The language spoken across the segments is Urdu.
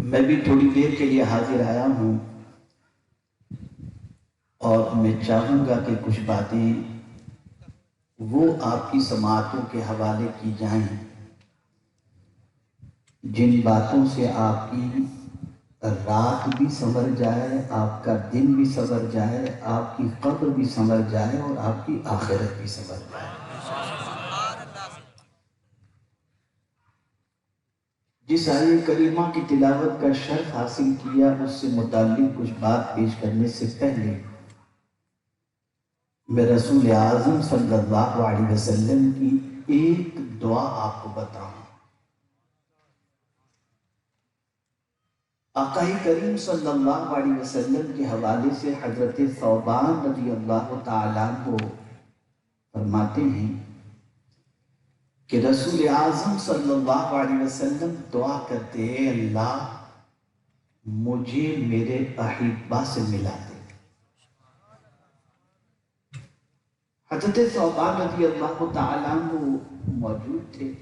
میں بھی تھوڑی دیر کے لیے حاضر آیا ہوں اور میں چاہوں گا کہ کچھ باتیں وہ آپ کی سماعتوں کے حوالے کی جائیں جن باتوں سے آپ کی رات بھی سنور جائے، آپ کا دن بھی سنور جائے، آپ کی قبر بھی سنور جائے اور آپ کی آخرت بھی سنور جائے۔ جس آیہ کریمہ کی تلاوت کا شرف حاصل کیا اس سے متعلق کچھ بات پیش کرنے سے پہلے میں رسول اعظم صلی اللہ علیہ وسلم کی ایک دعا آپ کو بتاؤں۔ آقا کریم صلی اللہ علیہ وسلم کے حوالے سے حضرت ثوبان رضی اللہ تعالیٰ عنہ فرماتے ہیں کہ رسول اعظم صلی اللہ علیہ وسلم دعا کرتے ہیں، اللہ مجھے میرے احبہ سے ملا دے۔ حضرت ثوبان رضی اللہ تعالیٰ عنہ موجود تھے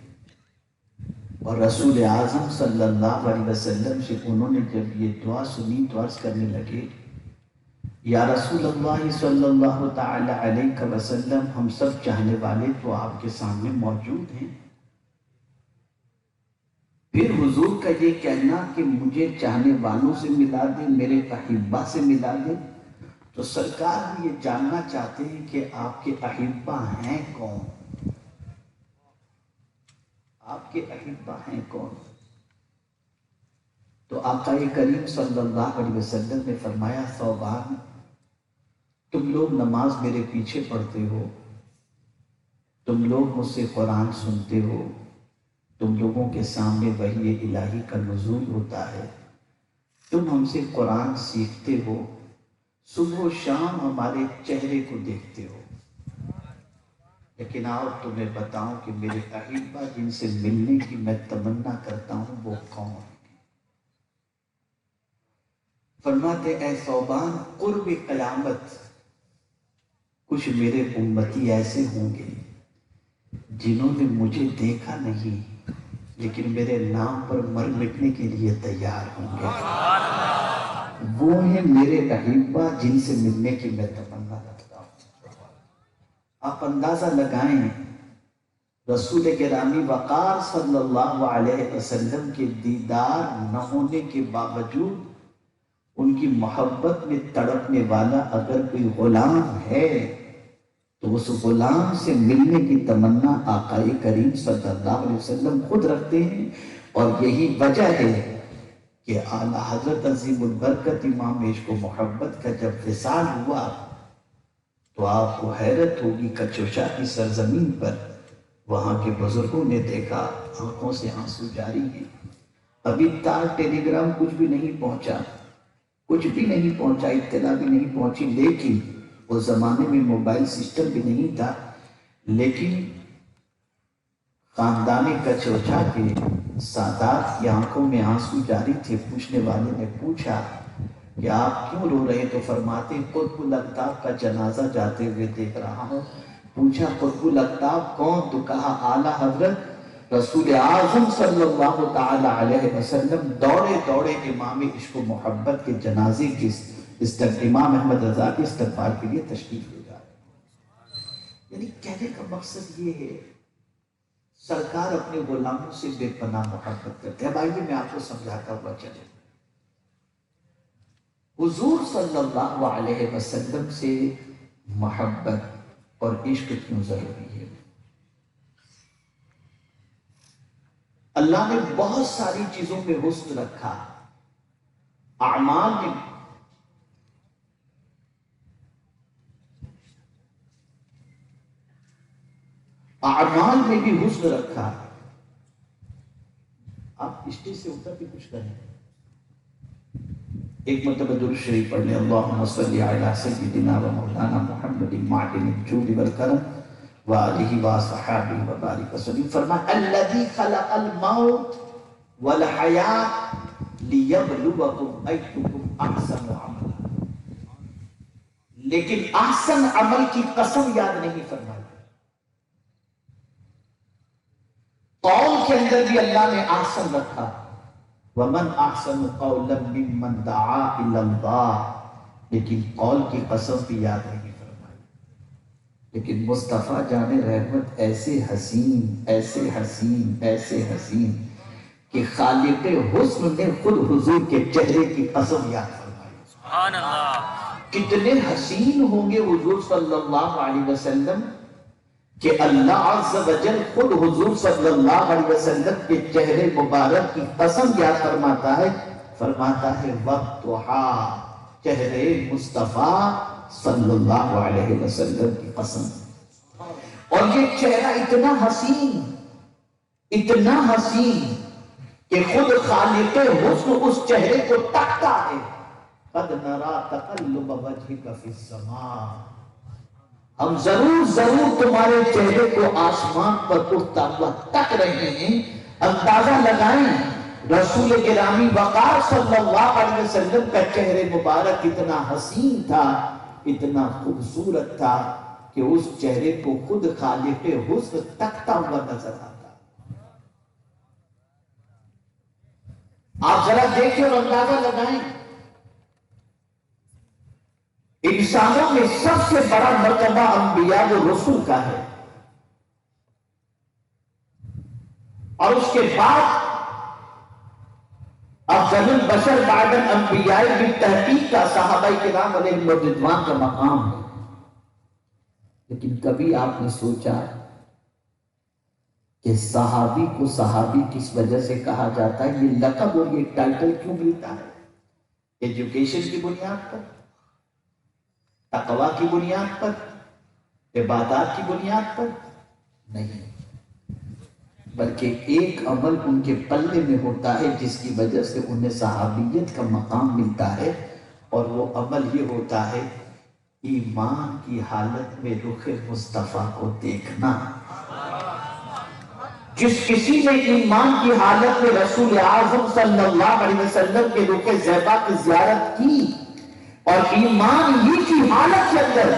اور رسول اعظم صلی اللہ علیہ وسلم سے انہوں نے جب یہ دعا سنی تو عرض کرنے لگے، یا رسول اللہ صلی اللہ تعالیٰ علیہ وسلم، ہم سب چاہنے والے تو آپ کے سامنے موجود ہیں، پھر حضور کا یہ کہنا کہ مجھے چاہنے والوں سے ملا دے، میرے احبہ سے ملا دے، تو سرکار بھی یہ جاننا چاہتے ہیں کہ آپ کے احبہ ہیں کون؟ آپ کے احبہ ہیں کون؟ تو آقا کریم صلی اللہ علیہ وسلم نے فرمایا، ثوبان تم لوگ نماز میرے پیچھے پڑھتے ہو، تم لوگ مجھ سے قرآن سنتے ہو، تم لوگوں کے سامنے وحی الہی کا نزول ہوتا ہے، تم ہم سے قرآن سیکھتے ہو، صبح و شام ہمارے چہرے کو دیکھتے ہو، لیکن آؤ تمہیں بتاؤں کہ میرے احبہ جن سے ملنے کی میں تمنا کرتا ہوں وہ کون؟ فرماتے اے ثوبان، قرب قیامت کچھ میرے امتی ایسے ہوں گے جنہوں نے مجھے دیکھا نہیں لیکن میرے نام پر مر مٹنے کے لیے تیار ہوں گے، وہ ہیں میرے احبہ جن سے ملنے کی میں تمنا رکھتا ہوں۔ آپ اندازہ لگائیں رسول گرامی وقار صلی اللہ علیہ وسلم کے دیدار نہ ہونے کے باوجود ان کی محبت میں تڑپنے والا اگر کوئی غلام ہے تو اس غلام سے ملنے کی تمنا آقا کریم صلی اللہ علیہ وسلم خود رکھتے ہیں، اور یہی وجہ ہے کہ اعلیٰ حضرت عظیم البرکت امام عشق و محبت کا جب وصال ہوا تو آپ کو حیرت ہوگی، کچوشا کی سرزمین پر وہاں کے بزرگوں نے دیکھا آنکھوں سے آنسو جاری ہیں، ابھی تار ٹیلی گرام کچھ بھی نہیں پہنچا، کچھ بھی نہیں پہنچا، اطلاع بھی نہیں پہنچی، لیکن اس زمانے میں موبائل سسٹم بھی نہیں تھا، لیکن خاندان کچوچا کے سادات کی آنکھوں میں آنسو جاری تھے۔ پوچھنے والے نے پوچھا کہ آپ کیوں رو رہے؟ تو فرماتے قطب الاقطاب کا جنازہ جاتے ہوئے دیکھ رہا ہوں۔ پوچھا قطب الاقطاب کون؟ تو کہا اعلیٰ حضرت رسول اعظم صلی اللہ تعالی علیہ وسلم دوڑے دوڑے امام عشق و محبت کے جنازے کی امام احمد رضا کے استقبال کے لیے تشریف لے جا رہے ہیں۔ یعنی کہنے کا مقصد یہ ہے سرکار اپنے غلاموں سے بے پناہ محبت کرتے ہیں۔ آئیے میں آپ کو سمجھاتا ہوا چلے، حضور صلی اللہ علیہ وسلم سے محبت اور عشق کیوں ضروری ہے؟ اللہ نے بہت ساری چیزوں پہ حسن رکھا، اعمال میں بھی حسن رکھا۔ آپ اسٹیج سے اتر کے کچھ کریں، ایک مرتبہ درود شریف پڑھ لیں، اللہم صلی علی سیدنا و مولانا محمد معدن الجود والکرم وآلہ وصحابہ وبارک وسلم۔ فرمایا الذی خلق الموت والحیات لیبلوکم ایکم احسن عملا، لیکن احسن عمل کی قسم یاد نہیں فرمائی۔ قول کے اندر بھی اللہ نے احسن رکھا، وَمَنْ أَحْسَنُ قَوْلًا مِّمَّنْ دَعَا إِلَى اللَّهِ، لیکن قول کی قسم بھی یاد نہیں فرمائی. لیکن مصطفیٰ جان رحمت ایسے حسین ایسے حسین ایسے حسین کہ خالق حسن نے خود حضور کے چہرے کی قسم یاد فرمائی. سبحان اللہ. کتنے حسین ہوں گے حضور صلی اللہ علیہ وسلم کہ اللہ عز و جل خود حضور صلی اللہ علیہ وسلم کے چہرے مبارک کی قسم یاد فرماتا ہے. فرماتا ہے وَالضُّحَا، چہرے مصطفیٰ صلی اللہ علیہ وسلم کی قسم. اور یہ چہرہ اتنا حسین کہ خود خالق حسن اس چہرے کو تکتا ہے. قَدْ نَرَا تَقَلُّبَ وَجْهِكَ فِي السَّمَاءِ، ہم ضرور تمہارے چہرے کو آسمان پر اٹھتا ہوا تک رہے ہیں. اندازہ لگائیں رسول گرامی وقار صلی اللہ علیہ وسلم کا چہرے مبارک اتنا حسین تھا، اتنا خوبصورت تھا کہ اس چہرے کو خود خالق حسن تکتا ہوا نظر آتا. آپ ذرا دیکھیں اور اندازہ لگائیں. انسانوں میں سب سے بڑا مرتبہ انبیاء و رسول کا ہے، اور اس کے بعد افضل البشر بعد الانبیاء بالتحقیق کا صحابہ کرام علیہم الرضوان کا مقام ہے. لیکن کبھی آپ نے سوچا کہ صحابی کو صحابی کس وجہ سے کہا جاتا ہے؟ یہ لقب اور یہ ٹائٹل کیوں ملتا ہے؟ ایجوکیشن کی بنیاد پر، تقوی کی بنیاد پر، عبادات کی بنیاد پر نہیں، بلکہ ایک عمل ان کے پلے میں ہوتا ہے جس کی وجہ سے انہیں صحابیت کا مقام ملتا ہے، اور وہ عمل یہ ہوتا ہے ایمان کی حالت میں رخ مصطفیٰ کو دیکھنا. جس کسی نے ایمان کی حالت میں رسول اعظم صلی اللہ علیہ وسلم کے رخ زیبا کی زیارت کی اور ایمان ہی کی حالت کے اندر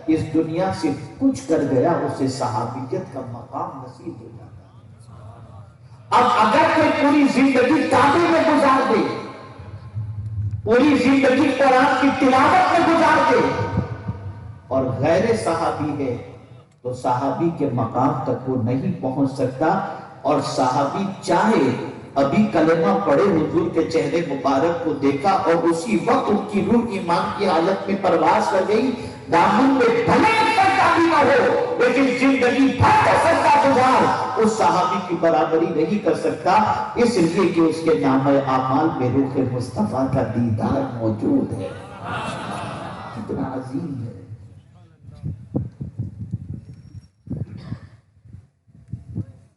اس دنیا سے کچھ کر گیا، اسے صحابیت کا مقام نصیب ہو جاتا ہے. اب اگر کوئی پوری زندگی کعبے میں گزار دے، پوری زندگی قرآن کی تلاوت میں گزار دے اور غیر صحابی ہے تو صحابی کے مقام تک وہ نہیں پہنچ سکتا. اور صحابی چاہے ابھی کلمہ پڑھے، حضور کے چہرے مبارک کو دیکھا اور اسی وقت ان کی روح ایمان کی حالت میں پرواز کر گئی، دامن میں بھلے سجدہ بھی نہ ہو لیکن زندگی بھر کا سجدہ گزار اس صحابی کی برابری نہیں کر سکتا، اس لیے کہ اس کے نام اعمال میں روح مصطفیٰ کا دیدار موجود ہے. کتنا عظیم ہے.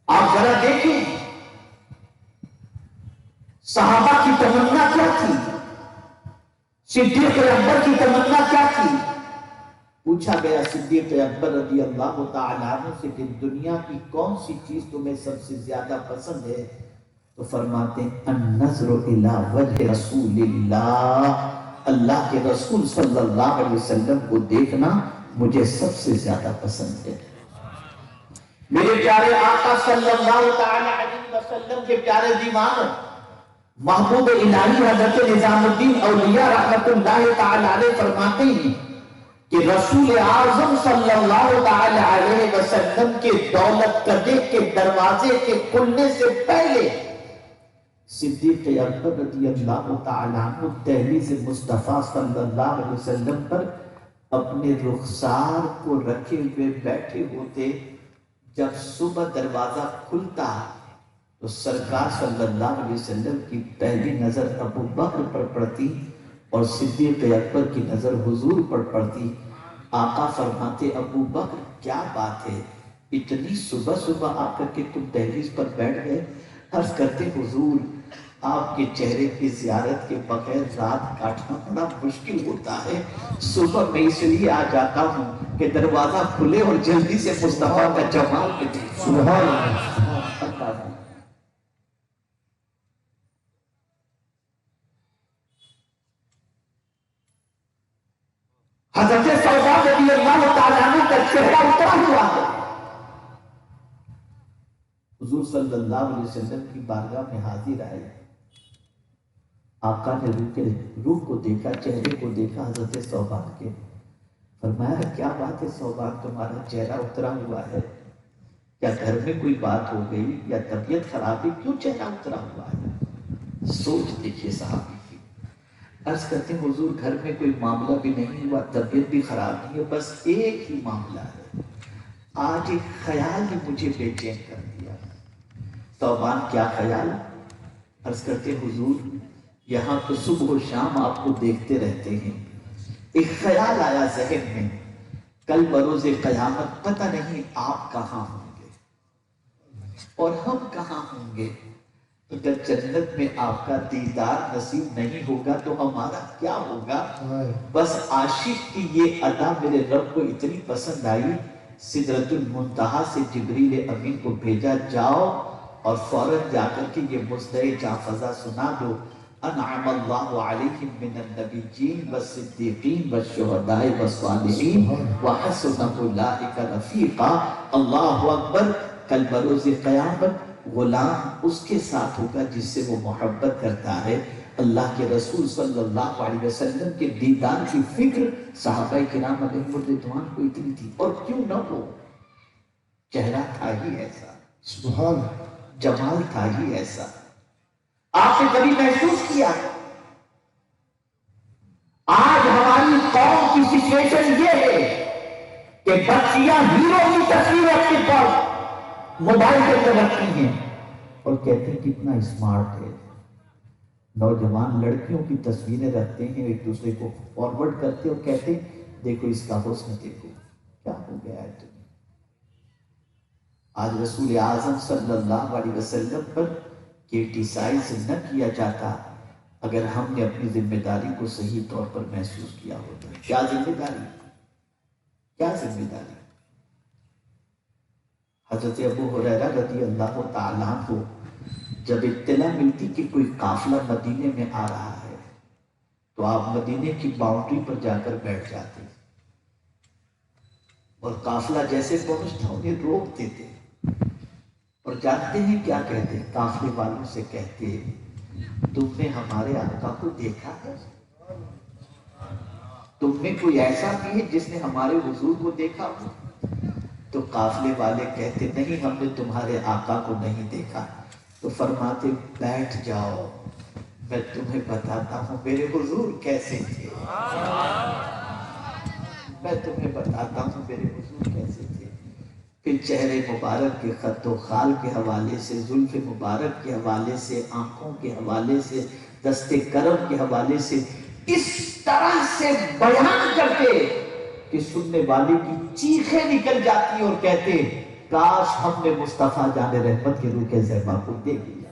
آپ ذرا دیکھیں صحابہ کی تمنا کیا تھی، صدیق اکبر کی تمنا کیا تھی. پوچھا گیا صدیق اکبر رضی اللہ تعالیٰ عنہ سے کہ دنیا کی کون سی چیز تمہیں سب سے زیادہ پسند ہے؟ تو فرماتے ہیں النظر الی وجہ رسول اللہ، اللہ کے رسول صلی اللہ علیہ وسلم کو دیکھنا مجھے سب سے زیادہ پسند ہے. میرے پیارے آقا صلی اللہ تعالیٰ علیہ وسلم کے پیارے دیوان محبوب الہی حضرت نظام الدین اولیاء رحمت اللہ تعالیٰ علیہ فرماتے ہیں کہ رسول اعظم صلی اللہ تعالیٰ علیہ وسلم کے دولت قدے کے دروازے کے کھلنے سے پہلے صدیق اکبر رضی اللہ تعالیٰ عنہ دہلیز مصطفیٰ صلی اللہ علیہ وسلم پر اپنے رخسار کو رکھے ہوئے بیٹھے ہوتے. جب صبح دروازہ کھلتا تو سرکار صلی اللہ علیہ وسلم کی پہلی نظر ابو بکر پر پڑتی اور صدیق اکبر کی نظر حضور پر پڑتی. آقا فرماتے ابو بکر کیا بات ہے، اتنی صبح صبح آ کر کے تم دہلیز پر بیٹھ گئے؟ عرض کرتے حضور آپ کے چہرے کی زیارت کے بغیر رات کاٹنا بڑا مشکل ہوتا ہے، صبح میں اس لیے آ جاتا ہوں کہ دروازہ کھلے اور جلدی سے مصطفیٰ کا جمال کے دیکھ. سبحان اللہ. حضرت سودا رضی اللہ تعالیٰ عنہ کا چہرہ اترا ہوا ہے. حضور صلی اللہ علیہ وسلم کی بارگاہ میں حاضر آئے آقا نے روح کو دیکھا، چہرے کو دیکھا حضرت ثوبان کے، فرمایا کیا بات ہے ثوبان، تمہارا چہرہ اترا ہوا ہے، کیا گھر میں کوئی بات ہو گئی یا طبیعت خراب ہے، کیوں چہرہ اترا ہوا ہے؟ سوچ دیکھیے صحابی کی، عرض کرتے ہیں حضور گھر میں کوئی معاملہ بھی نہیں ہوا، طبیعت بھی خراب نہیں ہے، بس ایک ہی معاملہ ہے، آج ایک خیال نے مجھے بے چین کر دیا۔ ثوبان کیا خیال؟ عرض کرتے ہیں حضور یہاں تو صبح و شام آپ کو دیکھتے رہتے ہیں، ایک خیال آیا ذہن میں، کل بروز قیامت پتہ نہیں آپ کہاں ہوں گے اور ہم کہاں ہوں گے، اگر جنت میں آپ کا دیدار نصیب نہیں ہوگا تو ہمارا کیا ہوگا؟ بس عاشق کی یہ ادا میرے رب کو اتنی پسند آئی، سدرۃ المنتہا سے جبریل امین کو بھیجا، جاؤ اور فوراً جا کر کے یہ مصدع جعفزہ سنا دو، انعم اللہ علیہم من النبیین والصدیقین والشہداء والصالحین وحسن اولئک رفیقا۔ اللہ اکبر، کل بروز قیامت غلام اس کے ساتھ ہوگا جس سے وہ محبت کرتا ہے۔ اللہ کے رسول صلی اللہ علیہ وسلم کے دیدار کی فکر صحابہ کرام علیہم الرضوان کو اتنی تھی، اور کیوں نہ ہو، چہرہ تھا ہی ایسا، سبحان، جمال تھا ہی ایسا۔ آپ نے کبھی محسوس کیا؟ آج ہماری قوم کی سچویشن یہ ہے کہ بچیاں ہیرو کی تصویر اپنے پاس موبائل کے اندر رکھتی ہیں اور کہتے ہیں کتنا اسمارٹ ہے، نوجوان لڑکیوں کی تصویریں رکھتے ہیں، ایک دوسرے کو فارورڈ کرتے اور کہتے ہیں دیکھو اس کا حسن، دیکھو کیا ہو گیا ہے تمہیں۔ آج رسول اعظم صلی اللہ علیہ وسلم پر کرٹیسائز نہ کیا جاتا اگر ہم نے اپنی ذمہ داری کو صحیح طور پر محسوس کیا ہوتا۔ کیا ذمہ داری، کیا ذمہ داری؟ حضرت ابو ہریرہ رضی اللہ تعالیٰ عنہ جب اطلاع ملتی کہ کوئی قافلہ مدینے میں آ رہا ہے تو آپ مدینے کی باؤنڈری پر جا کر بیٹھ جاتے اور قافلہ جیسے پہنچتا انہیں روک دیتے، اور جانتے ہیں کیا کہتے ہیں؟ قافلے والوں سے کہتے تم نے ہمارے آقا کو دیکھا ہے؟ تم میں کوئی ایسا بھی ہے جس نے ہمارے حضور کو دیکھا ہو؟ تو قافلے والے کہتے نہیں، ہم نے تمہارے آقا کو نہیں دیکھا۔ تو فرماتے بیٹھ جاؤ، میں تمہیں بتاتا ہوں میرے حضور کیسے تھے، میں تمہیں بتاتا ہوں میرے حضور کیسے تھے۔ پھر چہرے مبارک کے خط و خال کے حوالے سے، زلف مبارک کے حوالے سے، آنکھوں کے حوالے سے، دست کرم کے حوالے سے اس طرح سے بیان کرتے کہ سننے والے کی چیخیں نکل جاتی اور کہتے کاش ہم نے مصطفیٰ جان رحمت کے روح زیبا کو دیکھ لیا۔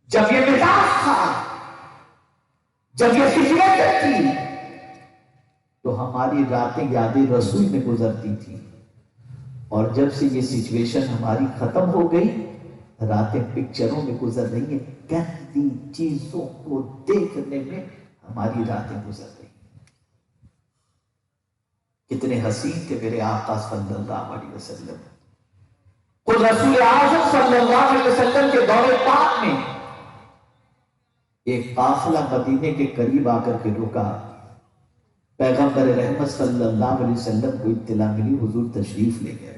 جب یہ مزاج تھا، جب یہ سچویشن تھی، تو ہماری راتیں یادیں رسول میں گزرتی تھی، اور جب سے یہ سچویشن ہماری ختم ہو گئی، راتیں پکچروں میں گزر رہی ہیں، گندی چیزوں کو دیکھنے میں ہماری راتیں گزر رہی ہیں۔ کتنے حسین تھے میرے آقا صلی اللہ علیہ وسلم۔ خود رسول اعظم صلی اللہ علیہ وسلم کے دور پاک میں ایک قافلہ مدینے کے قریب آ کر کے رکا، پیغمبر رحمت صلی اللہ علیہ وسلم کو اطلاع ملی، حضور تشریف لے گئے۔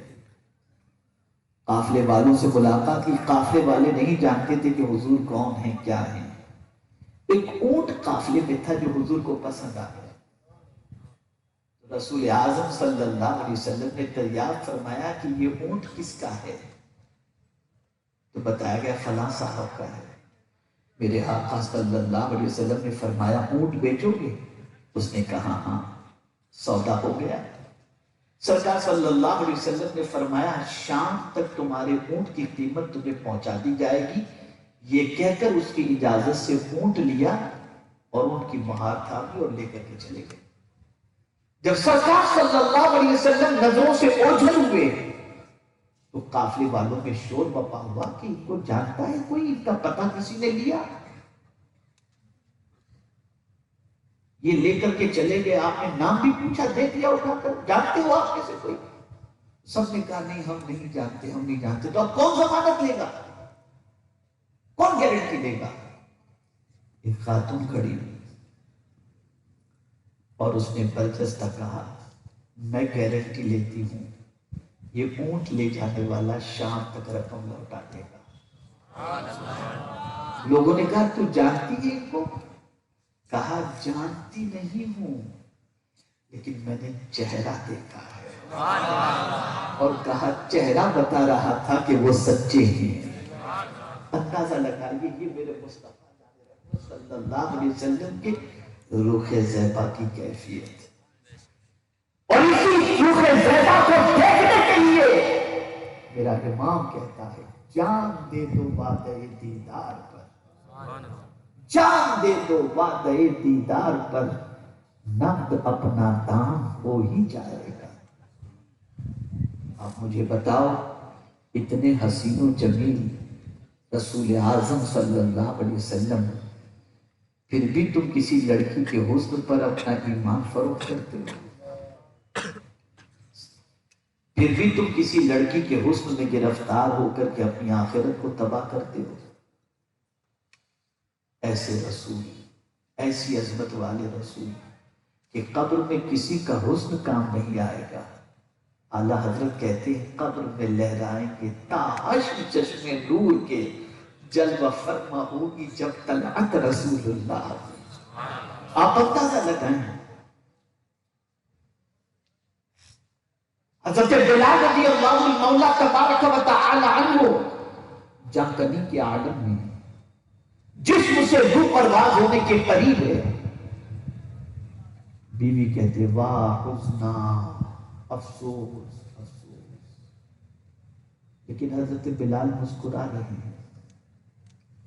قافلے والوں سے ملاقات کی، قافلے والے نہیں جانتے تھے کہ حضور کون ہیں، کیا ہیں۔ ایک اونٹ قافلے میں تھا جو حضور کو پسند آ گیا۔ رسول اعظم صلی اللہ علیہ وسلم نے دریافت فرمایا کہ یہ اونٹ کس کا ہے؟ تو بتایا گیا فلاں صاحب کا ہے۔ میرے آقا صلی اللہ علیہ وسلم نے فرمایا اونٹ بیچو گے؟ اس نے کہا ہاں، سودا ہو گیا۔ سرکار صلی اللہ علیہ وسلم نے فرمایا شام تک تمہارے اونٹ کی قیمت تمہیں پہنچا دی جائے گی۔ یہ کہہ کر اس کی اجازت سے اونٹ لیا اور اونٹ کی مہار تھامی اور لے کر کے چلے گئے۔ جب سرکار صلی اللہ علیہ وسلم نظروں سے اوجھل ہوئے تو قافلے والوں میں شور بپا ہوا کہ ان کو جانتا ہے کوئی، ان کا پتہ کسی نے لیا؟ یہ لے کر کے چلے گئے، آپ نے نام بھی پوچھا، دیکھ لیا اٹھا کر، جانتے ہو آپ میں سے کوئی؟ سب نے کہا نہیں ہم نہیں جانتے، ہم نہیں جانتے۔ تو اب کون ضمانت لے گا، کون ملے گا. ایک خاتون کھڑی اور اس نے برجستہ کہا میں گارنٹی لیتی ہوں یہ اونٹ لے جانے والا شام تک رقم لوٹا دے گا. لوگوں نے کہا تو جانتی ہے ان کو؟ کہا جانتی نہیں ہوں لیکن میں نے چہرہ دیکھا ہے اور کہا چہرہ بتا رہا تھا کہ وہ سچے ہیں. اندازہ لگائیے یہ میرے مصطفیٰ صلی اللہ علیہ وسلم کے رخ زیبا کی کیفیت. اور اسی رخ زیبا کو دیکھنے کے لیے میرا امام کہتا ہے جان دے دو وعدہ دیدار پر، جان دے دو وعدہ دیدار پر، نقد اپنا دام ہو ہی جائے گا. آپ مجھے بتاؤ اتنے حسین و جمیل رسول اعظم صلی اللہ علیہ وسلم، پھر بھی تم کسی لڑکی کے حسن پر اپنا ایمان فروخت کرتے ہو، پھر بھی تم کسی لڑکی کے حسن میں گرفتار ہو کر کے اپنی آخرت کو تباہ کرتے ہو. ایسے رسول، ایسی عظمت والے رسول کہ قبر میں کسی کا حسن کام نہیں آئے گا. اعلیٰ حضرت کہتے ہیں قبر میں لہرائیں گے تاحشر چشمے نور کے، جلوہ فرما ہوگی جب طلعت رسول اللہ. آپ اندازہ لگائیں حضرت بلال رضی اللہ مولا تبارک و تعالی عنہ جانکنی کے عالم میں جسم سے روح پرواز ہونے کے قریب ہے. بیوی کہتے واہ حزنا، افسوس افسوس. لیکن حضرت بلال مسکرا رہے ہیں،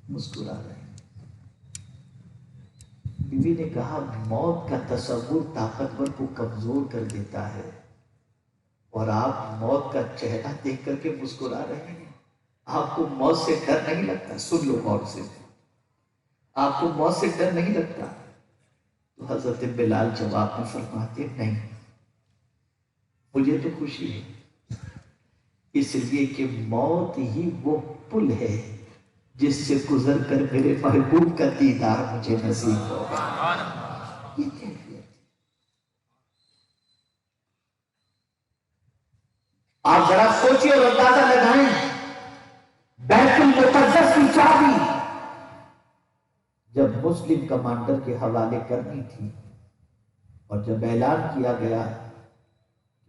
مسکرا رہے ہیں. بیوی نے کہا موت کا تصور طاقتور کو کمزور کر دیتا ہے اور آپ موت کا چہرہ دیکھ کر کے مسکرا رہے ہیں. آپ کو موت سے ڈر نہیں لگتا؟ سن لو غور سے، آپ کو موت سے ڈر نہیں لگتا؟ تو حضرت بلال جواب میں فرماتے نہیں، مجھے تو خوشی ہے، اس لیے کہ موت ہی وہ پل ہے جس سے گزر کر میرے محبوب کا دیدار مجھے نصیب ہوگا. یہ کیفیت آپ ذرا سوچیں اور اندازہ لگائیں. بیت المقدس کی چابی جب مسلم کمانڈر کے حوالے کرنی تھی اور جب اعلان کیا گیا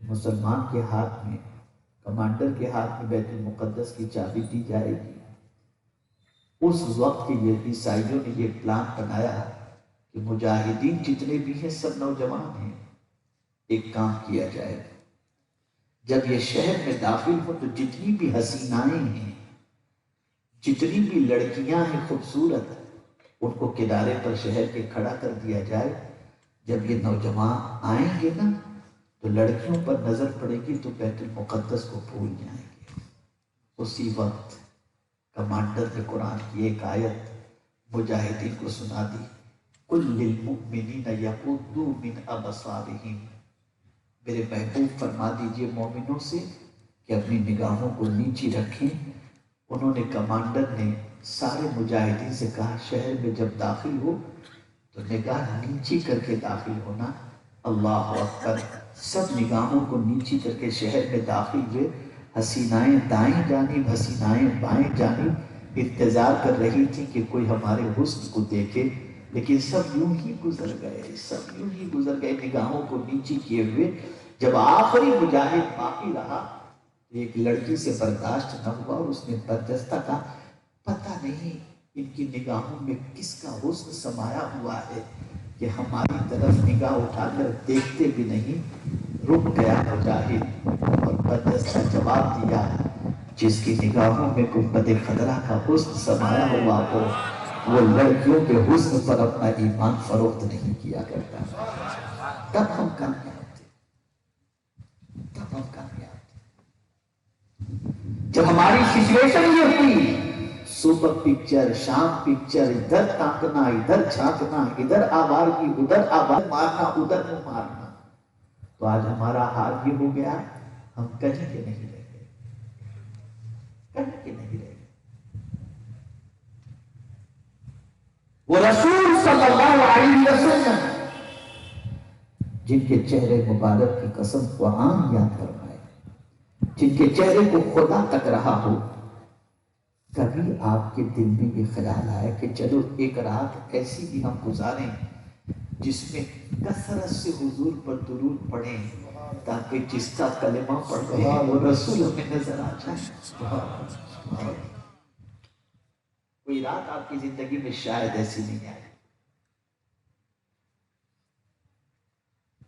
مسلمان کے ہاتھ میں، کمانڈر کے ہاتھ میں بیت المقدس کی چابی دی جائے گی، اس وقت کے یہ عیسائیوں نے یہ پلان بنایا کہ مجاہدین جتنے بھی ہیں سب نوجوان ہیں، ایک کام کیا جائے. جب یہ شہر میں داخل ہو تو جتنی بھی حسینائیں ہیں، جتنی بھی لڑکیاں ہیں خوبصورت، ان کو کنارے پر شہر کے کھڑا کر دیا جائے. جب یہ نوجوان آئیں گے نا تو لڑکیوں پر نظر پڑے گی تو بیت المقدس کو بھول جائیں گے. اسی وقت کمانڈر نے قرآن کی ایک آیت مجاہدین کو سنا دی، قُلْ لِلْمُؤْمِنِينَ يَغُضُّوا مِنْ أَبْصَارِهِمْ. میرے محبوب فرما دیجئے مومنوں سے کہ اپنی نگاہوں کو نیچی رکھیں. انہوں نے، کمانڈر نے سارے مجاہدین سے کہا شہر میں جب داخل ہو تو نگاہ نیچی کر کے داخل ہونا. اللہ اکبر. سب نگاہوں کو نیچی کر کے شہر میں داخل ہوئے. حسینائیں دائیں جانب، حسینائیں بائیں جانب انتظار کر رہی تھی کہ کوئی ہمارے حسن کو دیکھے، لیکن سب یوں ہی گزر گئے، سب یوں ہی گزر گئے نگاہوں کو نیچی کیے ہوئے. جب آخری مجاہد باقی رہا ایک لڑکی سے برداشت نہ ہوا اور اس نے برجستہ کہا پتہ نہیں ان کی نگاہوں میں کس کا حسن سمایا ہوا ہے کہ ہماری طرف نگاہ اٹھا کر دیکھتے بھی نہیں. رک گیا مجاہد اور برجستہ جواب دیا جس کی نگاہوں میں گنبد خضرا کا حسن سمایا ہوا ہو وہ لڑکیوں کے حسن پر اپنا ایمان فروخت نہیں کیا کرتا. تب ہم کامیاب تھے، تب ہم کامیاب تھے. جب ہماری سچویشن یہ ہوئی صبح پکچر، شام پکچر، ادھر تاکنا، ادھر جھانکنا، ادھر آوارگی، ادھر آواز مارنا، ادھر منہ مارنا، تو آج ہمارا حال یہ ہو گیا ہم کہیں کے نہیں رہ گئے، کہیں کے نہیں رہ گئے. وہ رسول صلی اللہ علیہ وسلم جن کے چہرے مبارک کی قسم قرآن یاد فرمائے، جن کے چہرے کو خدا تک رہا ہو، کبھی آپ کے دل میں یہ خیال آیا کہ چلو ایک رات ایسی بھی ہم گزاریں جس میں کثرت سے حضور پر درود پڑھیں تاکہ جس کا کلمہ پڑھ رہے ہیں وہ رسول ہمیں نظر آ جائے؟ کوئی رات آپ کی زندگی میں شاید ایسی نہیں آئی۔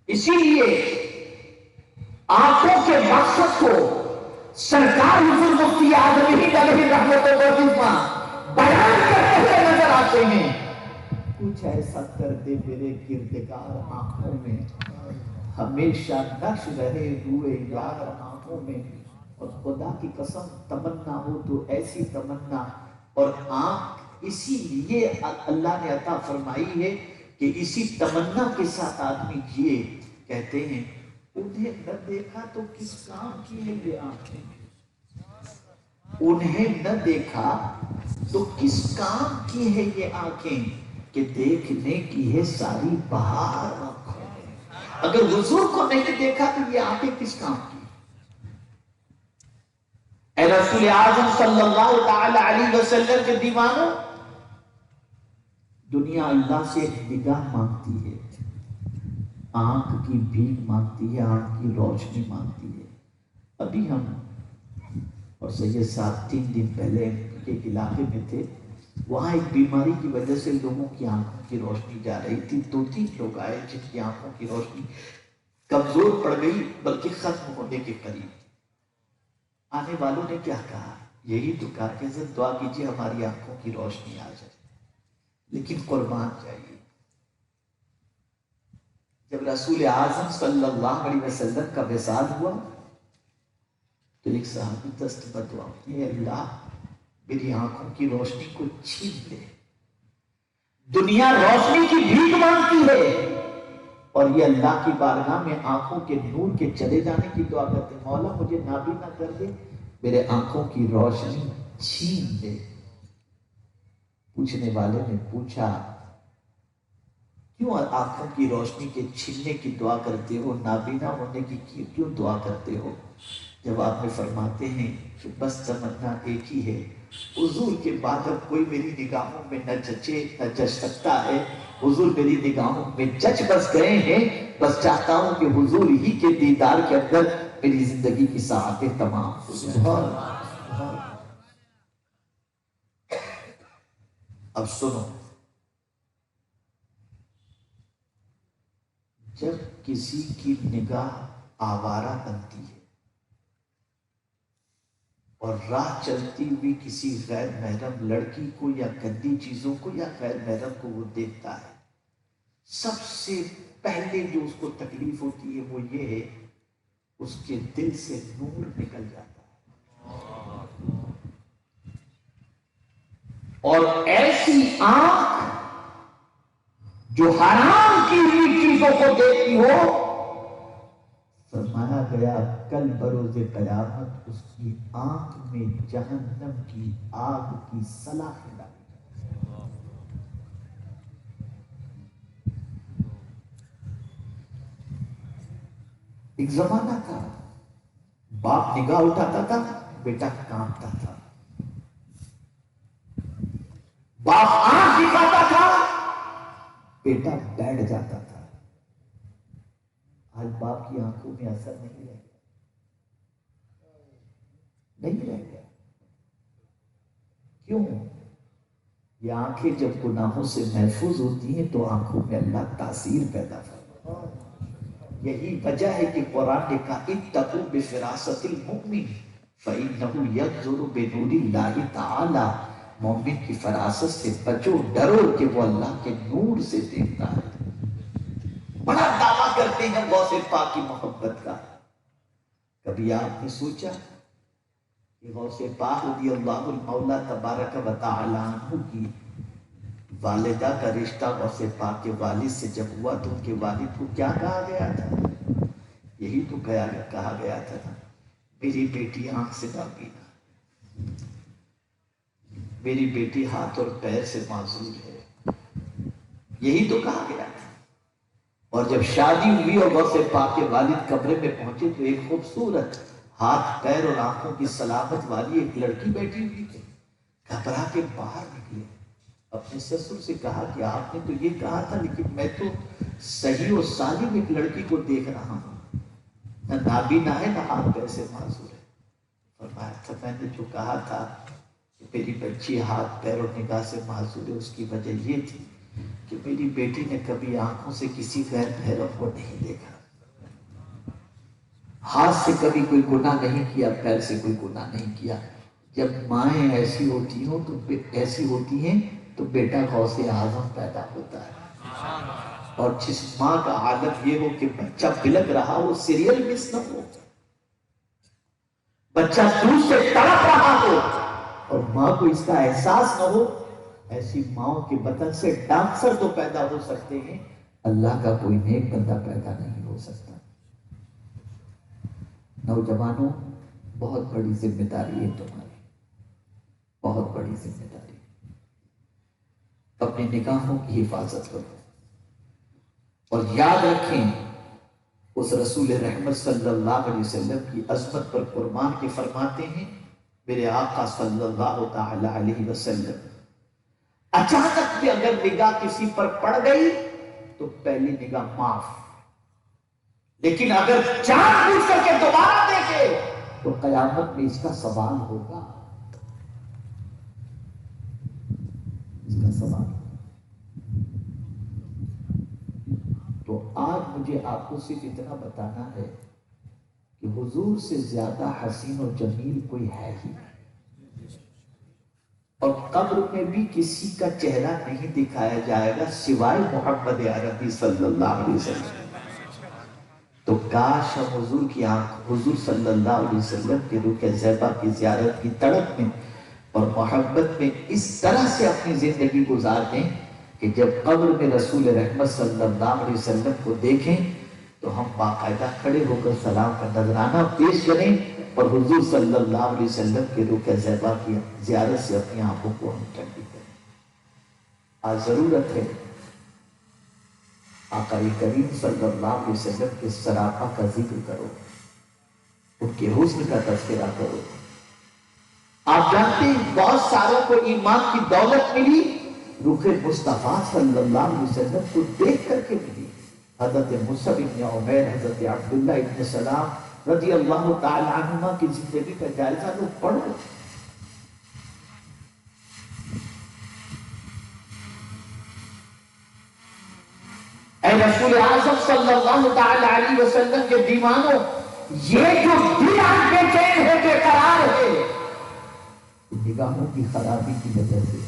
اسی لیے آنکھوں کے مقصد کو سرکار حضور مفتی اعظم ہند علیہ رحمت اللہ بیان کرتے ہوئے نظر آتے ہیں، کچھ ایسا کر دے میرے کردگار آنکھوں میں، ہمیشہ نقش رہے روئے یار آنکھوں میں، اور خدا کی قسم تمنا ہو تو ایسی تمنا، اور آنکھ اسی لیے اللہ نے عطا فرمائی ہے کہ اسی تمنا کے ساتھ آدمی جیے۔ کہتے ہیں انہیں نہ دیکھا تو کس کام کی ہے یہ آنکھیں، انہیں نہ دیکھا تو کس کام کی ہے یہ آنکھیں، کہ دیکھنے کی ہے ساری بہار آنکھوں میں۔ اگر حضور کو نہیں دیکھا تو یہ آنکھیں کس کام کی؟ اے رسول اعظم صلی اللہ تعالی علیہ وسلم کے دیوانوں، دنیا اللہ سے نگاہ مانگتی ہے، آنکھ کی بھیک مانگتی ہے، آنکھ کی روشنی مانگتی ہے۔ ابھی ہم اور سید صاحب 3 دن پہلے کے علاقے میں تھے، وہاں ایک بیماری کی وجہ سے لوگوں کی آنکھوں کی روشنی جا رہی تھی۔ 2-3 لوگ آئے جن کی آنکھوں کی روشنی کمزور پڑ گئی بلکہ ختم ہونے کے قریب۔ آنے والوں نے کیا کہا؟ یہی تو کہا کہ حضرت دعا کیجیے ہماری آنکھوں کی روشنی آ جائے، لیکن قربان جائیے۔ جب رسول اعظم صلی اللہ علیہ وسلم کا وصال ہوا تو ایک صحابی دست بدعا، اے اللہ میری آنکھوں کی روشنی کو چھین لے۔ دنیا روشنی کی بھیک مانگتی ہے اور یہ اللہ کی بارگاہ میں آنکھوں کے نور کے چلے جانے کی دعا کرتے ہیں، مولا مجھے نابینا کر دے، میرے آنکھوں کی روشنی چھین لے۔ پوچھنے والے نے پوچھا کیوں آنکھوں کی روشنی کے چھیننے کی دعا کرتے ہو، نابینا ہونے کی کیوں دعا کرتے ہو؟ جب آپ نے فرماتے ہیں کہ بس تمنا ایک ہی ہے، حضور کے بعد اب کوئی میری نگاہوں میں نہ جچے نہ جچ سکتا ہے، حضور میری نگاہوں میں جچ بس گئے ہیں، بس چاہتا ہوں کہ حضور ہی کے دیدار کے اندر میری زندگی کی ساعتیں تمام ہو جائیں۔ اب سنو، جب کسی کی نگاہ آوارہ بنتی ہے اور راہ چلتی ہوئی کسی غیر محرم لڑکی کو یا گندی چیزوں کو یا غیر محرم کو وہ دیکھتا ہے، سب سے پہلے جو اس کو تکلیف ہوتی ہے وہ یہ ہے اس کے دل سے نور نکل جاتا ہے، اور ایسی آنکھ جو حرام کی ہوئی چیزوں کو دیکھتی ہو، فرمایا گیا کل بروز قیامت اس کی آنکھ میں جہنم کی آگ کی سلاخیں ڈالی جائیں۔ ایک زمانہ تھا باپ نگاہ اٹھاتا تھا بیٹا کانپتا تھا، باپ آنکھ دکھاتا تھا بیٹا بیٹھ جاتا تھا۔ آج باپ کی آنکھوں میں اثر نہیں رہ گیا، نہیں رہ گیا۔ کیوں؟ یہ آنکھیں جب گناہوں سے محفوظ ہوتی ہیں تو آنکھوں میں اللہ تاثیر پیدا کرتا ہے۔ یہی وجہ ہے کہ قرآن نے کہا اتقوا بفراست المؤمن فإنه ينظر بنور اللہ تعالی، مومن کی فراست سے بچو، ڈرو کہ وہ اللہ کے نور سے دیکھتا ہے۔ بڑا دعویٰ کرتے ہیں غوث پاک کی محبت کا، کبھی آپ نے سوچا کہ غوث پاک رضی اللہ المولا تبارک و تعالی عنہ کی والدہ کا رشتہ غوث پاک کے والد سے جب ہوا تو ان کے والد کو کیا کہا گیا تھا؟ یہی تو کہا گیا تھا نا، میری بیٹی آنکھ سے نابینا، میری بیٹی ہاتھ اور پیر سے معذور ہے، یہی تو کہا گیا تھا۔ اور جب شادی ہوئی اور غوث پاک کے والد کمرے میں پہنچے تو ایک خوبصورت ہاتھ پیر اور آنکھوں کی سلامت والی ایک لڑکی بیٹھی ہوئی تھی۔ گھبرا کے باہر نکلے، اپنے سسر سے کہا کہ آپ نے تو یہ کہا تھا، لیکن میں تو صحیح و سالم ایک لڑکی کو دیکھ رہا ہوں، نہ نابینا ہے نہ ہاتھ پیر سے معذور ہے۔ فرمایا تھا میں نے جو کہا تھا کہ میری بچی ہاتھ پیر اور نگاہ سے معذور ہے، اس کی وجہ یہ تھی کہ میری بیٹی نے کبھی آنکھوں سے کسی غیر محرم کو نہیں دیکھا، ہاتھ سے کبھی کوئی گناہ نہیں کیا، پیر سے کوئی گناہ نہیں کیا۔ جب مائیں ایسی ہوتی ہیں تو بیٹا غوث اعظم پیدا ہوتا ہے، اور جس ماں کا عادت یہ ہو کہ بچہ بلک رہا ہو، سیریل مس نہ ہو، بچہ دودھ سے تڑپ رہا ہو اور ماں کو اس کا احساس نہ ہو، ایسی ماؤں کے بطن سے ڈانسر تو پیدا ہو سکتے ہیں، اللہ کا کوئی نیک بندہ پیدا نہیں ہو سکتا۔ نوجوانوں، بہت بڑی ذمہ داری ہے تمہاری، بہت بڑی ذمہ داری۔ اپنی نگاہوں کی حفاظت کرو اور یاد رکھیں اس رسول رحمت صلی اللہ علیہ وسلم کی عظمت پر قربان کے فرماتے ہیں میرے آقا صلی اللہ تعالی علیہ وسلم، اچانک بھی اگر نگاہ کسی پر پڑ گئی تو پہلی نگاہ معاف، لیکن اگر جان بوجھ کر کے دوبارہ دیکھے تو قیامت میں اس کا سوال ہوگا، اس کا سوال ہوگا۔ تو آج مجھے آپ کو صرف اتنا بتانا ہے کہ حضور سے زیادہ حسین و جمیل کوئی ہے ہی نہیں، اور قبر میں بھی کسی کا چہرہ نہیں دکھایا جائے گا سوائے محمد عربی صلی اللہ علیہ وسلم۔ تو کاش ہم حضور کی آنکھ، حضور صلی اللہ علیہ وسلم کے رخ زیبا کی زیارت کی تڑپ میں اور محبت میں اس طرح سے اپنی زندگی گزار دیں کہ جب قبر میں رسول رحمت صلی اللہ علیہ وسلم کو دیکھیں تو ہم باقاعدہ کھڑے ہو کر سلام کا نذرانہ پیش کریں اور حضور صلی اللہ علیہ وسلم کے رخ زیبا کی زیارت سے اپنی آنکھوں کو ہم ٹھنڈی کریں۔ آج ضرورت ہے آقا کریم صلی اللہ علیہ وسلم کے سراپا کا ذکر کرو، ان کے حسن کا تذکرہ کرو۔ آپ جانتے ہیں بہت ساروں کو ایمان کی دولت ملی رخ مصطفیٰ صلی اللہ علیہ وسلم کو دیکھ کر کے ملی۔ حضرت مصعب بن عمیر، حضرت عبداللہ ابن سلام رضی اللہ تعالی عنہما کی زندگی کا جائزہ لوگ پڑھو۔ اے رسول اعظم صلی اللہ تعالی علیہ وسلم کے دیوانوں، یہ جو دل آج بے چین ہے، بے قرار ہے، نگاہوں کی خرابی کی وجہ سے۔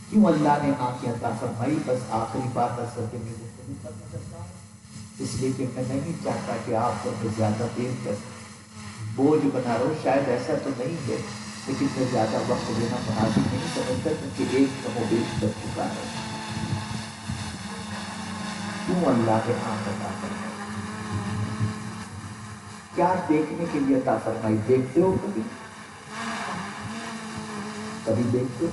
کیوں اللہ نے آنکھیں عطا فرمائی؟ بس آخری بات اثر کے میں گفتگو کرنا چاہتا ہوں، اس لیے کہ میں نہیں چاہتا کہ آپ کو میں زیادہ دیر تک بوجھ بنا رہا ہوں، شاید ایسا تو نہیں ہے، لیکن میں زیادہ وقت دینا مناسب نہیں سمجھتا کیونکہ ایک کم و بیش کر چکا ہے۔ کیوں اللہ کے آنکھ عطا فرمائی؟ کیا دیکھنے کے لیے عطا فرمائی؟ دیکھتے ہو کبھی؟ کبھی دیکھتے ہو؟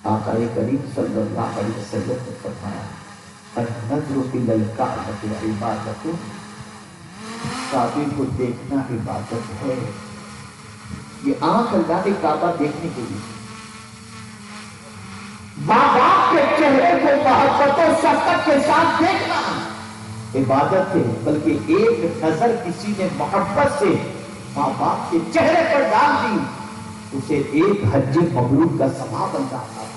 آقا کریم صلی اللہ علیہ وسلم نے فرمایا النظر الی الکعبۃ عبادۃ، کعبے کو دیکھنا عبادت ہے۔ یہ آنکھ اللہ نے کعبہ دیکھنے کے لیے، ماں باپ کے چہرے کو محبت و شفقت کے ساتھ دیکھنا عبادت ہے، بلکہ ایک نظر کسی نے محبت سے ماں باپ کے چہرے پر ڈال دی، اسے ایک حج مبرور کا ثواب اللہ عطا فرماتا۔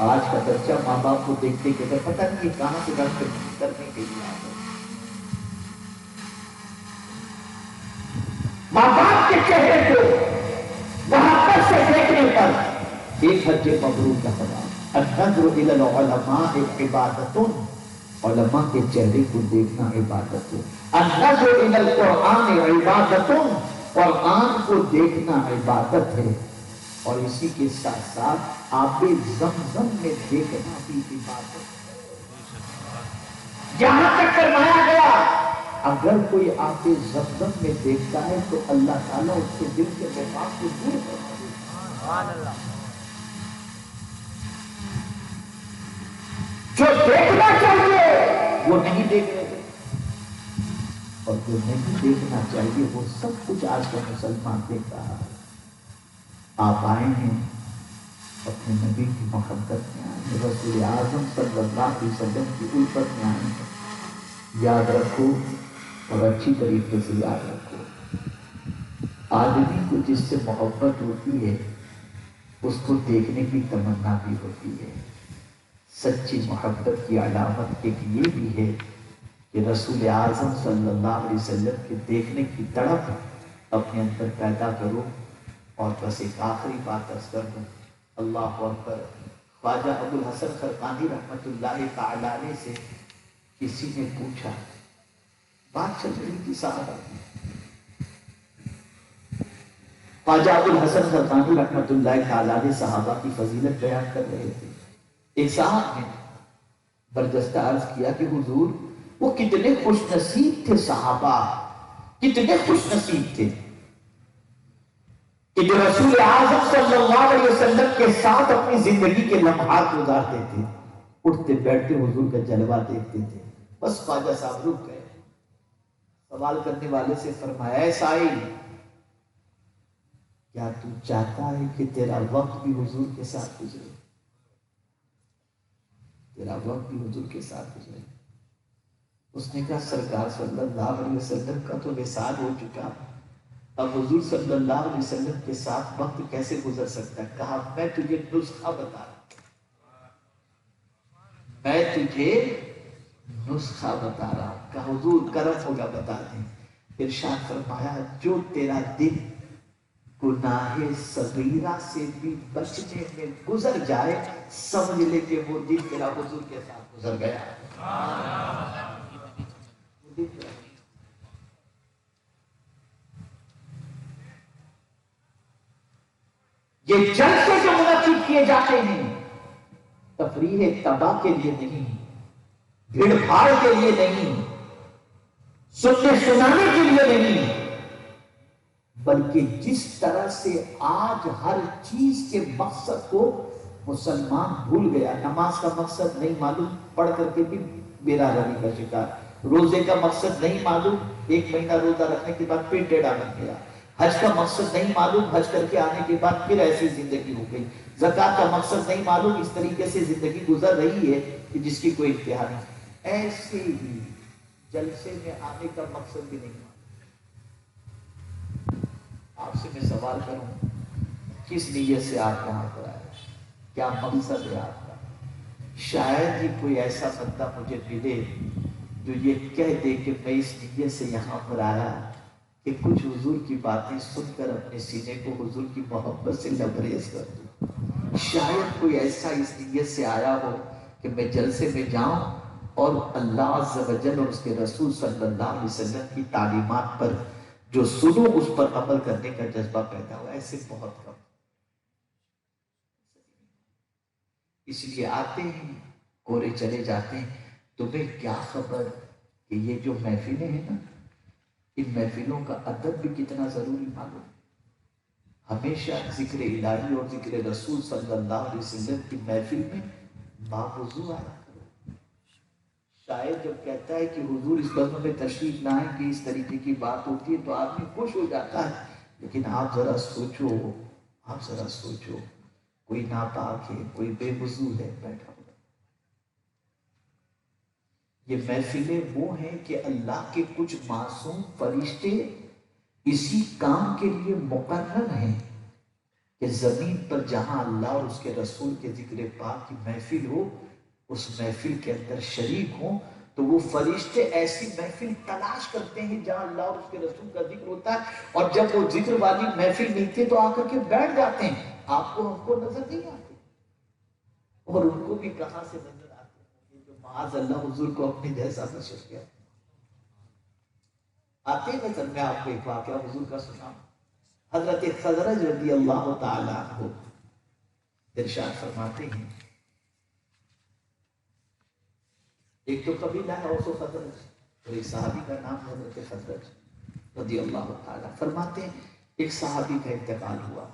آج کا بچہ ماں باپ کو دیکھتے کہ پتہ نہیں یہ کہاں سے ڈر کرنے کے لیے آ گئے۔ ماں باپ کے چہرے کو محبت سے دیکھنے پر ایک حج مبرور کا ثواب۔ النظر الی العلماء عبادۃ، علماء کے چہرے کو دیکھنا عبادت ہے۔ النظر الی القرآن عبادۃ، قرآن کو دیکھنا عبادت ہے، اور اسی کے ساتھ ساتھ آب زمزم میں دیکھنا بھی عبادت ہے۔ یہاں تک فرمایا گیا اگر کوئی آب زمزم میں دیکھتا ہے تو اللہ تعالیٰ اس کے دل کے نفاق کو دور کرتا ہے۔ جو دیکھنا چاہیے وہ نہیں دیکھ رہے تھے، اور جو نہیں دیکھنا چاہیے وہ سب کچھ آج کا مسلمان دیکھ رہا ہے۔ آپ آئے ہیں اپنے نبی کی محبت میں آئے ہیں، رسول اعظم صلی اللہ علیہ وسلم کی الفت میں آئے ہیں۔ یاد رکھو اور اچھی طریقے سے یاد رکھو، آدمی کو جس سے محبت ہوتی ہے اس کو دیکھنے کی تمنا بھی ہوتی ہے۔ سچی محبت کی علامت ایک یہ بھی ہے کہ رسول اعظم صلی اللہ علیہ وسلم کے دیکھنے کی تڑپ اپنے اندر پیدا کرو۔ اور بس ایک آخری بات عرض کر دوں، اللہ اکبر، خواجہ ابو الحسن خرقانی رحمۃ اللہ تعالی علیہ سے کسی نے پوچھا، بات چل رہی تھی صحابہ کی، خواجہ ابو الحسن خرقانی رحمۃ اللہ تعالی علیہ صحابہ کی فضیلت بیان کر رہے تھے۔ ایک صاحب نے برجستہ عرض کیا کہ حضور وہ کتنے خوش نصیب تھے صحابہ، کتنے خوش نصیب تھے کہ جو رسول اعظم صلی اللہ علیہ وسلم کے ساتھ اپنی زندگی کے لمحات گزارتے تھے، اٹھتے بیٹھتے حضور کا جلوہ دیکھتے تھے۔ بس خواجہ صاحب رک گئے، سوال کرنے والے سے فرمایا، اے سائل، کیا تو چاہتا ہے کہ تیرا وقت بھی حضور کے ساتھ گزرے؟ تیرا وقت بھی حضور کے ساتھ گزرے؟ اس نے کہا سرکار صلی اللہ علیہ وسلم کا تو وصال ہو چکا، اب حضور صلی اللہ علیہ وسلم کے ساتھ وقت کیسے گزر سکتا ہے؟ کہا میں تجھے نسخہ بتا رہا ہوں، میں تجھے نسخہ بتا رہا ہوں۔ کہا حضور کرم ہوگا بتا دیں۔ ارشاد فرمایا جو تیرا دن گناہ صغیرہ سے بھی بچنے میں گزر جائے، سمجھ لے کہ وہ دن تیرا حضور کے ساتھ گزر گیا۔ یہ جلسے جو منعقد کیے جاتے ہیں تفریح تباہ کے لیے نہیں، بھیڑ بھاڑ کے لیے نہیں، سننے سنانے کے لیے نہیں، بلکہ جس طرح سے آج ہر چیز کے مقصد کو مسلمان بھول گیا۔ نماز کا مقصد نہیں معلوم، پڑھ کر کے بھی بیرا روی کا شکار، روزے کا مقصد نہیں معلوم، ایک مہینہ روزہ رکھنے کے بعد پھر ٹیڑھا بن گیا، حج کا مقصد نہیں معلوم، حج کر کے آنے کے بعد پھر ایسی زندگی ہو گئی، زکوٰۃ کا مقصد نہیں معلوم، اس طریقے سے زندگی گزر رہی ہے کہ جس کی کوئی انتہا نہیں۔ ایسے ہی جلسے میں آنے کا مقصد بھی نہیں معلوم۔ آپ سے میں سوال کروں، کس نیت سے آپ یہاں پر آئے؟ کیا مقصد ہے آپ کا؟ شاید ہی کوئی ایسا بندہ مجھے ملے جو یہ کہہ دے کہ میں اس نیت سے یہاں پر آیا کہ کچھ حضور کی باتیں سن کر اپنے سینے کو حضور کی محبت سے لبریز کر دوں۔ شاید کوئی ایسا اس نیت سے آیا ہو کہ میں جلسے میں جاؤں اور اللہ عز و جل اور اس کے رسول صلی اللہ علیہ وسلم کی تعلیمات پر جو سنو اس پر عمل کرنے کا جذبہ پیدا ہوا۔ ایسے بہت کم، اس لیے آتے ہیں کورے چلے جاتے ہیں۔ تمہیں کیا خبر کہ یہ جو محفلیں ہیں نا، ان محفلوں کا ادب بھی کتنا ضروری معلوم۔ ہمیشہ ذکر الہی اور ذکر رسول صلی اللہ علیہ وسلم کی محفل میں باوضو آیا کرو۔ شاید جب کہتا ہے کہ حضور اس بزم میں تشریف لائیں کہ اس طریقے کی بات ہوتی ہے تو آدمی خوش ہو جاتا ہے، لیکن آپ ذرا سوچو، کوئی ناپاک ہے، کوئی بے وضو ہے بیٹھا ہوا۔ یہ محفلیں وہ ہیں کہ اللہ کے کچھ معصوم فرشتے اسی کام کے لیے مقرر ہیں کہ زمین پر جہاں اللہ اور اس کے رسول کے ذکر پاک کی محفل ہو، اس محفل کے اندر شریک ہوں، تو وہ فرشتے ایسی محفل تلاش کرتے ہیں جہاں اللہ اور اس کے رسول کا ذکر ہوتا ہے، اور جب وہ ذکر والی محفل ملتی ہے تو آ کر کے بیٹھ جاتے ہیں۔ آپ کو ہم کو نظر نہیں آتے، اور ان کو بھی کہاں سے نظر آتے ہیں جو معاذ اللہ حضور کو اپنے جیسا بشر کیا آتے ہیں نظر۔ میں آپ کو ایک واقعہ حضور کا سناؤں۔ حضرت خزرج رضی اللہ تعالیٰ عنہ ارشاد فرماتے ہیں، ایک تو قبیلہ ہے اوس و خزرج، اور ایک صحابی کا نام ہے حضرت خزرج رضی اللہ تعالیٰ۔ فرماتے ہیں ایک صحابی کا انتقال ہوا،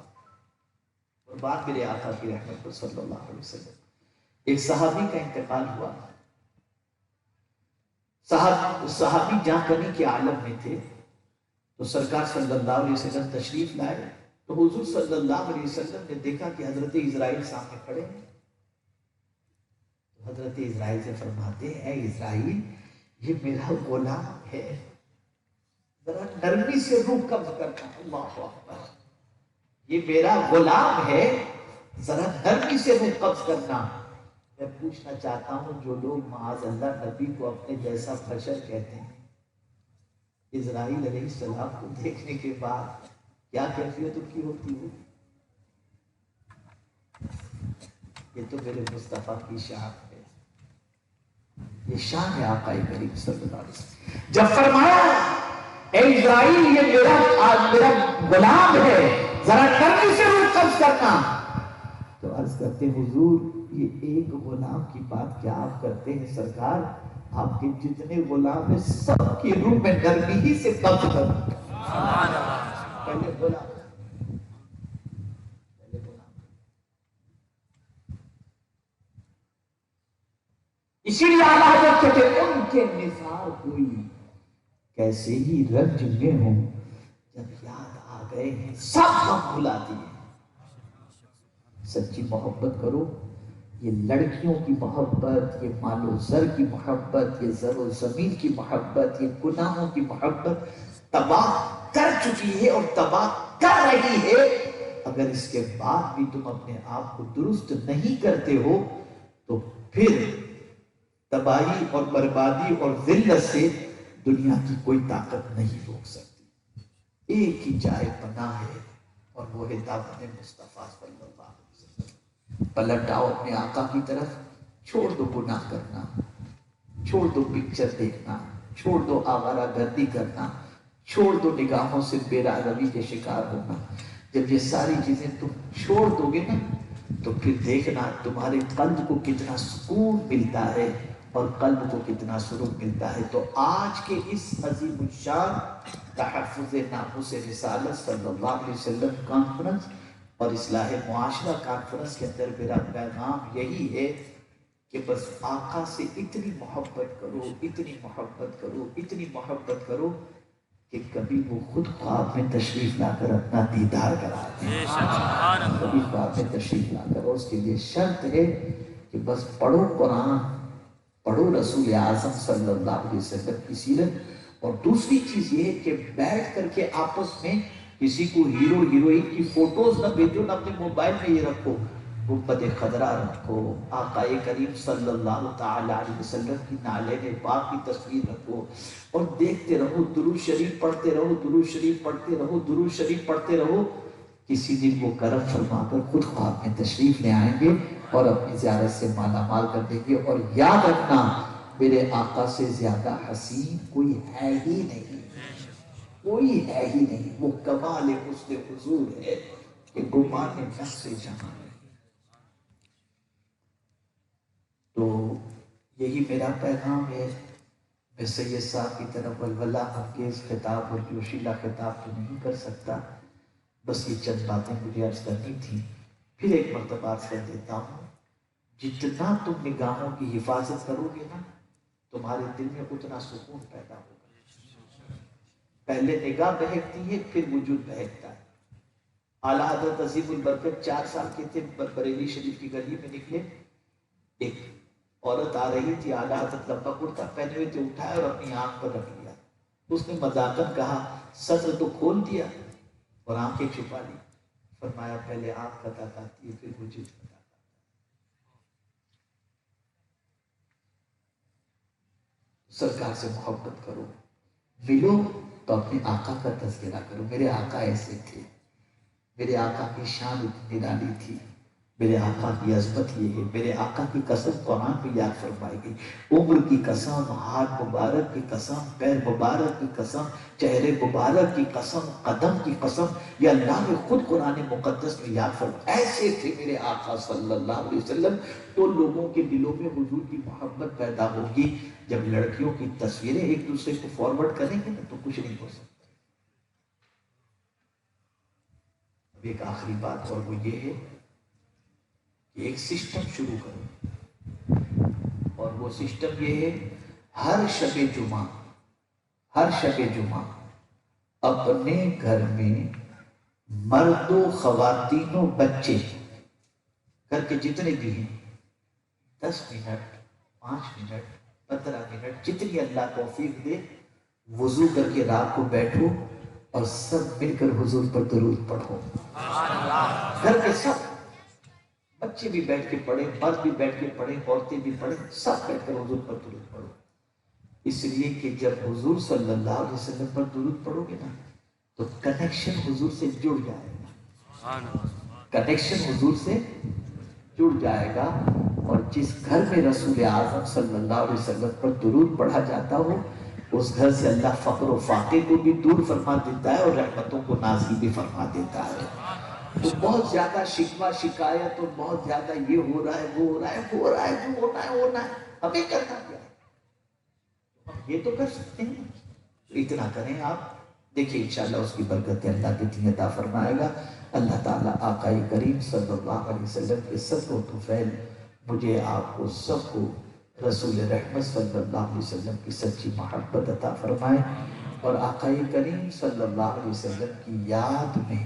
اور بات میرے آقا کی رحمت صلی اللہ علیہ وسلم۔ ایک صحابی کا انتقال ہوا، صحابی جاں کنی کے عالم میں تھے، تو سرکار صلی اللہ علیہ وسلم تشریف لائے تو حضور صلی اللہ علیہ وسلم نے دیکھا کہ حضرت اسرائیل سامنے کھڑے ہیں، تو حضرت اسرائیل سے فرماتے ہیں اے اسرائیل یہ میرا غلام ہے، ذرا نرمی سے روح قبض کرنا۔ اللہ اکبر، یہ میرا غلام ہے، ذرا نرمی سے روح قبض کرنا۔ میں پوچھنا چاہتا ہوں جو لوگ معاذ اللہ نبی کو اپنے جیسا بشر کہتے ہیں، اسرائیل علیہ السلام کو دیکھنے کے بعد کیا کیفیت ان کی ہوتی ہے؟ یہ تو میرے مصطفیٰ کی شان ہے، یہ شان ہے آقا کریم صلی اللہ علیہ وسلم۔ جب فرمایا اے اسرائیل یہ میرا غلام ہے، ذرا نرمی سے روح قبض کرنا، تو عرض کرتے حضور یہ ایک غلام کی بات کیا آپ کرتے ہیں سرکار، آپ کے جتنے غلام ہیں سب کی روح میں نرمی ہی سے قبض کروں۔ پہلے غلام، اسی لیے اعلیٰ حضرت کہتے ان کے نثار کوئی کیسے ہی رنج میں ہوں، جب یاد آ گئے ہیں سب ہم بھلا دیے۔ سچی محبت کرو، یہ لڑکیوں کی محبت، یہ مال و زر کی محبت، یہ زر و زمین کی محبت، یہ گناہوں کی محبت تباہ کر چکی ہے اور تباہ کر رہی ہے۔ اگر اس کے بعد بھی تم اپنے آپ کو درست نہیں کرتے ہو تو پھر تباہی اور بربادی اور ذلت سے دنیا کی کوئی طاقت نہیں روک سکتی۔ ایک ہی جائے پناہ ہے اور وہ ہے دامن مصطفیٰ صلی اللہ علیہ وسلم۔ پلٹ آؤ اپنے آقا کی طرف، چھوڑ دو گناہ کرنا، چھوڑ دو پکچر دیکھنا، چھوڑ دو آوارہ گردی کرنا، چھوڑ دو نگاہوں سے بے روی کے شکار ہونا۔ جب یہ ساری چیزیں تم چھوڑ دو گے نا تو پھر دیکھنا تمہارے قلب کو کتنا سکون ملتا ہے اور قلب کو کتنا سرور ملتا ہے۔ تو آج کے اس عظیم الشان تحفظ ناموس رسالت صلی اللہ علیہ وسلم کانفرنس اور اصلاح معاشرہ کانفرنس کے اندر میرا پیغام یہی ہے کہ بس آقا سے اتنی محبت کرو، اتنی محبت کرو، اتنی محبت کرو کہ کبھی وہ خود خواب میں تشریف لا کر اپنا دیدار کرا دیں۔ کبھی خواب میں تشریف لا کر، اس کے لیے شرط ہے کہ بس پڑھو قرآن، پڑھو رسول اعظم صلی اللہ علیہ وسلم کی سیرت، اور دوسری چیز یہ ہے کہ بیٹھ کر کے آپس میں کسی کو ہیرو ہیروئن کی فوٹوز نہ بھیجو، نہ اپنے موبائل میں یہ رکھو، گنبد خضرا رکھو، آقا کریم صلی اللہ تعالی علیہ وسلم کی نالین پاک کی تصویر رکھو، اور دیکھتے رہو، درود شریف پڑھتے رہو، درود شریف پڑھتے رہو، درود شریف پڑھتے رہو۔ کسی دن وہ کرم فرما کر خود خواب میں تشریف لے آئیں گے اور اپنی زیارت سے مالا مال کر دیں گے۔ اور یاد رکھنا میرے آقا سے زیادہ حسین کوئی ہے ہی نہیں، کوئی ہے ہی نہیں۔ وہ کمال حسن حضور ہے کہ گمان نفس جہاں ہے۔ تو یہی میرا پیغام ہے۔ میں سید صاحب کی طرف ولولہ انگیز خطاب اور جوشیلا خطاب تو نہیں کر سکتا، بس یہ چند باتیں مجھے عرض کرنی تھی۔ پھر ایک مرتبہ عرض کر دیتا ہوں، جتنا تم نگاہوں کی حفاظت کرو گے نا تمہارے دل میں اتنا سکون پیدا ہوگا۔ پہلے نگاہ بہکتی ہے پھر وجود بہکتا ہے۔ اعلیٰ حضرت عظیم البرکت 4 سال کے تھے، بریلی شریف کی گلی میں نکلے، ایک عورت آ رہی تھی، اعلیٰ حضرت لمبا کرتا پہنے ہوئے تھے، اٹھایا اور اپنی آنکھ پر رکھ لیا۔ اس نے مذاقن کہا سطر تو کھول دیا اور آنکھیں چھپا لی۔ فرمایا پہلے آنکھ بتاتا ہے پھر وجود بتاتا۔ سرکار سے محبت کرو، ملو تو اپنے آقا کا تذکرہ کرو۔ میرے آقا ایسے تھے، میرے آقا کی شان اتنی نرالی تھی، میرے آقا کی عظمت یہ ہے۔ میرے آقا کی قسم قرآن میں یاد فرمائی گئی، عمر کی قسم، ہاتھ مبارک کی قسم، پیر مبارک کی قسم، چہرے مبارک کی قسم، قدم کی قسم، یہ اللہ نے خود قرآن مقدس میں یاد فرمایا۔ ایسے تھے میرے آقا صلی اللہ علیہ وسلم۔ تو لوگوں کے دلوں میں حضور کی محبت پیدا ہوگی۔ جب لڑکیوں کی تصویریں ایک دوسرے کو فارورڈ کریں گے نا تو کچھ نہیں ہو سکتا۔ اب ایک آخری بات اور وہ یہ ہے کہ ایک سسٹم شروع کرو، وہ سسٹم یہ ہے، ہر شب جمعہ اپنے گھر میں مرد و خواتین و بچے، گھر کے جتنے بھی ہیں، 10 منٹ 5 منٹ 15 منٹ جتنی اللہ توفیق دے، وضو کر کے رات کو بیٹھو اور سب مل کر حضور پر درود پڑھو. گھر کے سب بچے بھی بیٹھ کے پڑھیں، مرد بھی بیٹھ کے پڑھیں، عورتیں بھی پڑھیں، سب بیٹھ کر حضور پر درود پڑھو. اس لیے کہ جب حضور صلی اللہ علیہ وسلم پر درود پڑھو گے نا تو کنیکشن حضور سے جڑ جائے گا، کنیکشن حضور سے جڑ جائے گا. اور جس گھر میں رسول اعظم صلی اللہ علیہ وسلم پر درود پڑھا جاتا ہو، اس گھر سے اللہ فقر و فاقے کو بھی دور فرما دیتا ہے اور رحمتوں کو نازل بھی فرما دیتا ہے. تو بہت زیادہ شکوہ شکایت اور بہت زیادہ یہ ہو رہا ہے، وہ ہو رہا ہے، وہ ہو رہا ہے، جو ہونا ہے، ہمیں کرنا کیا ہے؟ ہم یہ تو کر سکتے ہیں، تو اتنا کریں. آپ دیکھیں انشاءاللہ اس کی برکت اللہ کی عطا فرمائے گا. اللہ تعالیٰ آقائے کریم صلی اللہ علیہ وسلم کے صدق و طفیل مجھے آپ کو سب کو رسول رحمت صلی اللہ علیہ وسلم کی سچی محبت عطا فرمائے، اور آقائے کریم صلی اللہ علیہ وسلم کی یاد میں